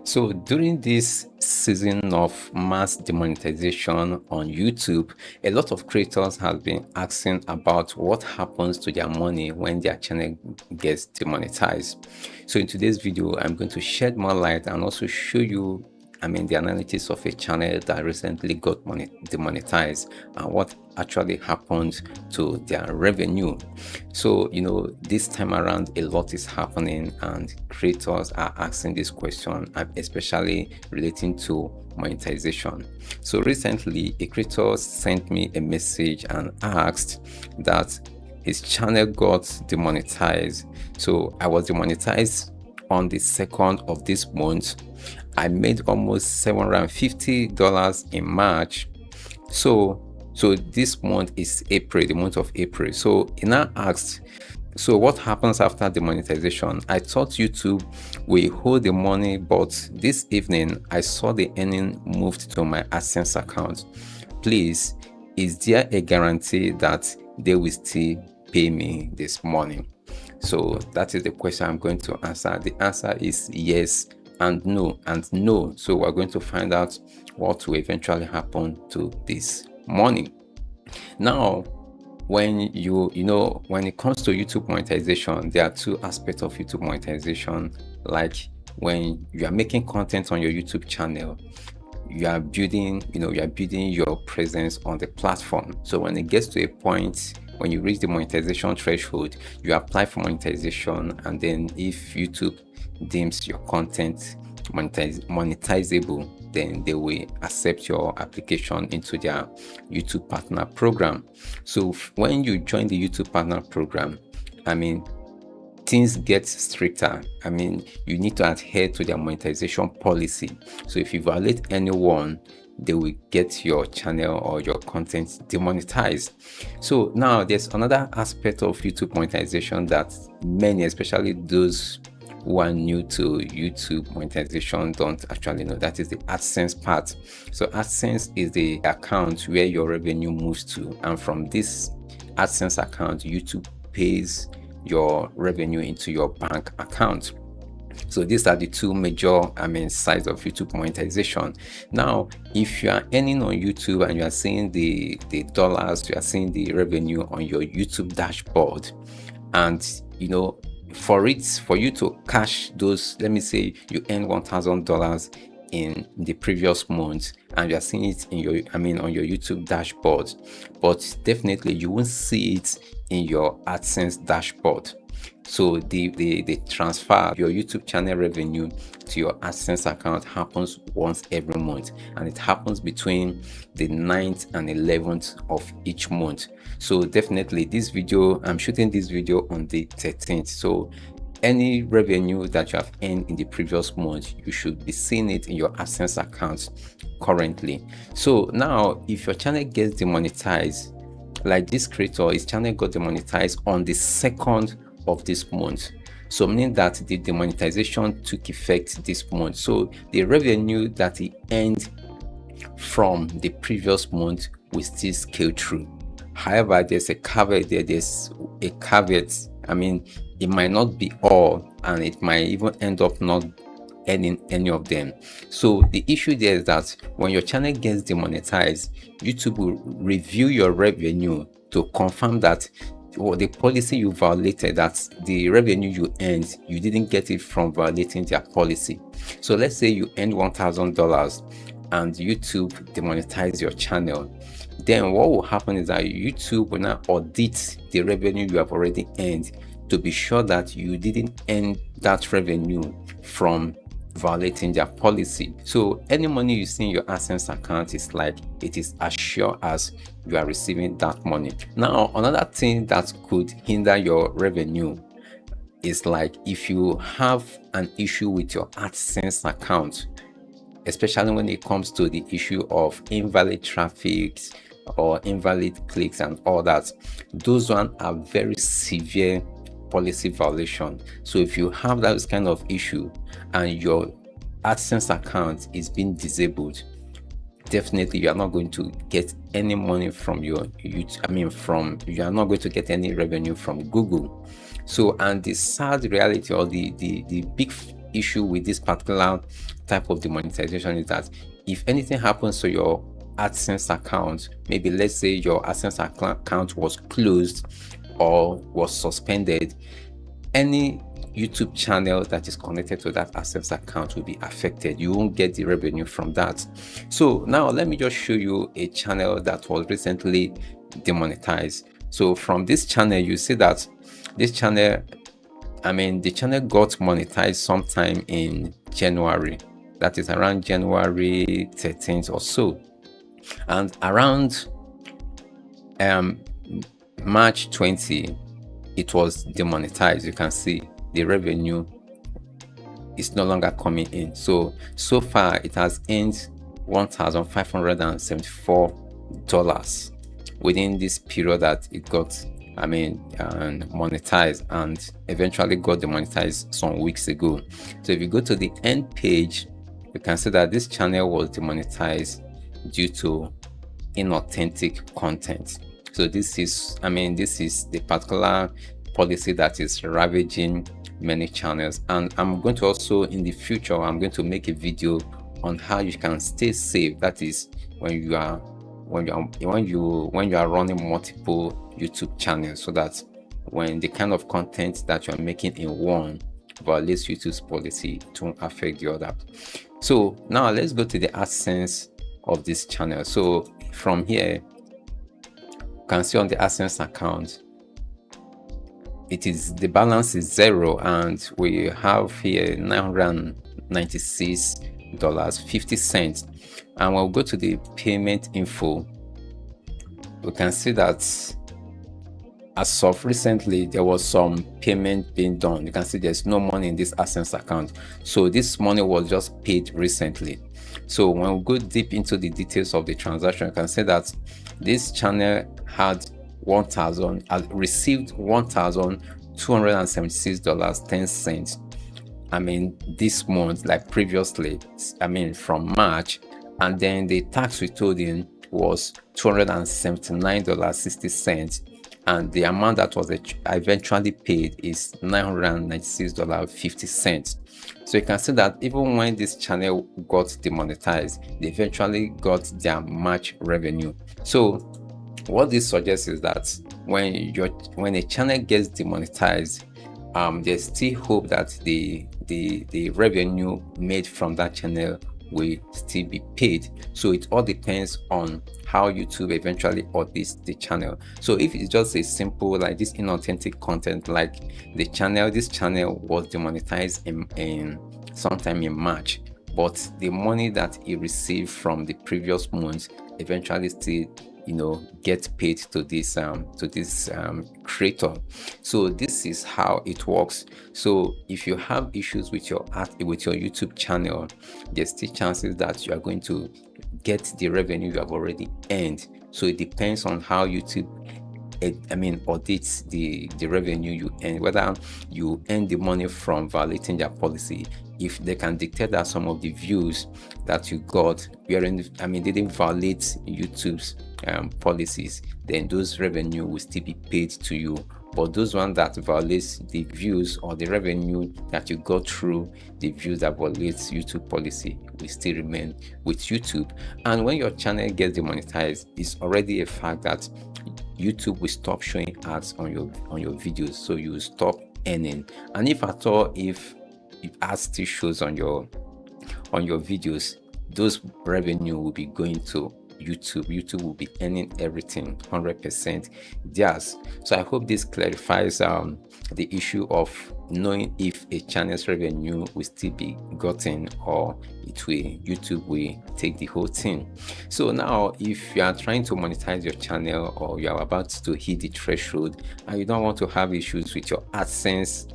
So during this season of mass demonetization on YouTube, a lot of creators have been asking about what happens to their money when their channel gets demonetized. So in today's video, I'm going to shed more light and also show you the analytics of a channel that recently got demonetized and what actually happened to their revenue. So, this time around, a lot is happening and creators are asking this question, especially relating to monetization. So recently, a creator sent me a message and asked that his channel got demonetized. So I was demonetized on the 2nd of this month. I made almost $750 in March. So this month is April, the month of April. So he now asked, so what happens after demonetization? I thought YouTube will hold the money, but this evening I saw the earning moved to my AdSense account. Please, is there a guarantee that they will still pay me this morning? So that is the question I'm going to answer. The answer is yes and no and no. So we're going to find out what will eventually happen to this money. Now, when when it comes to YouTube monetization, there are two aspects of YouTube monetization. Like when you are making content on your YouTube channel, you are building your presence on the platform. So when it gets to a point when you reach the monetization threshold, you apply for monetization, and then if YouTube deems your content monetizable, then they will accept your application into their YouTube partner program. So when you join the YouTube partner program, things get stricter. You need to adhere to their monetization policy. So if you violate anyone, they will get your channel or your content demonetized. So now there's another aspect of YouTube monetization that many, especially those who are new to YouTube monetization, don't actually know. That is the AdSense part. So AdSense is the account where your revenue moves to, and from this AdSense account, YouTube pays your revenue into your bank account. So these are the two major sides of YouTube monetization. Now, if you are earning on YouTube and you are seeing the dollars, you are seeing the revenue on your YouTube dashboard, and for you to cash those, let me say you earn $1,000 in the previous month and you are seeing it in your on your YouTube dashboard, but definitely you won't see it in your AdSense dashboard. So the transfer of your YouTube channel revenue to your AdSense account happens once every month, and it happens between the 9th and 11th of each month. So definitely I'm shooting this video on the 13th. So any revenue that you have earned in the previous month, you should be seeing it in your AdSense account currently. So now if your channel gets demonetized, like this creator, his channel got demonetized on the 2nd of this month, so meaning that the demonetization took effect this month. So the revenue that he earned from the previous month will still scale through. However, there's a caveat there. There's a caveat. It might not be all, and it might even end up not earning any of them. So the issue there is that when your channel gets demonetized, YouTube will review your revenue to confirm that the policy you violated, that the revenue you earned, you didn't get it from violating their policy. So let's say you earned $1,000 and YouTube demonetized your channel. Then what will happen is that YouTube will now audit the revenue you have already earned to be sure that you didn't earn that revenue from violating their policy. So any money you see in your AdSense account is like it is as sure as you are receiving that money. Now, another thing that could hinder your revenue is like if you have an issue with your AdSense account, especially when it comes to the issue of invalid traffic or invalid clicks and all that. Those ones are very severe policy violation. So if you have that kind of issue and your AdSense account is being disabled, definitely you are not going to get any money from your YouTube. You are not going to get any revenue from Google. So, and the sad reality, or the big issue with this particular type of demonetization is that if anything happens to your AdSense account, maybe let's say your AdSense account was closed or was suspended, any YouTube channel that is connected to that AdSense account will be affected. You won't get the revenue from that. So now let me just show you a channel that was recently demonetized. So from this channel, you see that this channel, the channel got monetized sometime in January. That is around January 13th or so. And around March 20, it was demonetized. You can see the revenue is no longer coming in. So far it has earned $1,574 within this period that it got monetized, and eventually got demonetized some weeks ago. So if you go to the end page, you can see that this channel was demonetized due to inauthentic content. So this is the particular policy that is ravaging many channels. And I'm going to also, in the future, I'm going to make a video on how you can stay safe. That is when you are running multiple YouTube channels, so that when the kind of content that you're making in one violates YouTube's policy, it won't affect the other. So now let's go to the AdSense of this channel. So from here, you can see on the AdSense account, the balance is 0, and we have here $996.50. And when we go to the payment info, we can see that as of recently, there was some payment being done. You can see there's no money in this AdSense account. So this money was just paid recently. So when we go deep into the details of the transaction, you can see that this channel had received $1,276.10. This month, like previously, from March, and then the tax withholding was $279.60, and the amount that was eventually paid is $996.50. So you can see that even when this channel got demonetized, they eventually got their March revenue. So what this suggests is that when a channel gets demonetized, there's still hope that the revenue made from that channel will still be paid. So it all depends on how YouTube eventually audits the channel. So if it's just a simple like this inauthentic content, like this channel was demonetized in sometime in March, but the money that he received from the previous month eventually still get paid to this creator. So this is how it works. So if you have issues with your YouTube channel, there's still chances that you are going to get the revenue you have already earned. So it depends on how YouTube audits the revenue you earn, whether you earn the money from violating their policy. If they can detect that some of the views that you got didn't violate YouTube's policies, then those revenue will still be paid to you. But those ones that violates the views or the revenue that you got through the views that violates YouTube policy will still remain with YouTube. And when your channel gets demonetized, it's already a fact that YouTube will stop showing ads on your videos, so you will stop earning. And if at all, if ads still shows on your videos, those revenue will be going to YouTube will be earning everything 100% theirs. So I hope this clarifies the issue of knowing if a channel's revenue will still be gotten or YouTube will take the whole thing. So now if you are trying to monetize your channel, or you are about to hit the threshold and you don't want to have issues with your AdSense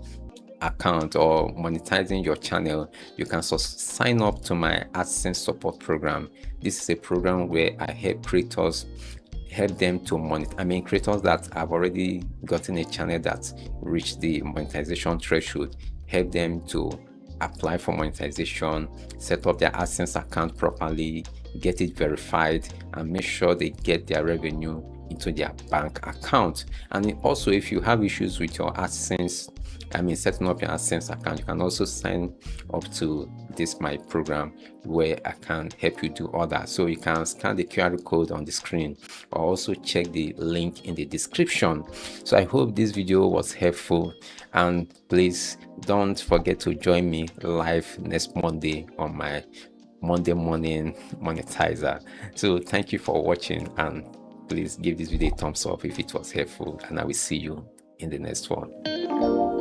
account or monetizing your channel, you can sign up to my AdSense support program. This is a program where I help creators to monetize. Creators that have already gotten a channel that reached the monetization threshold, help them to apply for monetization, set up their AdSense account properly, get it verified, and make sure they get their revenue into their bank account. And also, if you have issues with your AdSense, setting up your AdSense account, you can also sign up to this my program where I can help you do all that. So you can scan the QR code on the screen, or also check the link in the description. So I hope this video was helpful, and please don't forget to join me live next Monday on my Monday morning monetizer. So thank you for watching, and please give this video a thumbs up if it was helpful, and I will see you in the next one.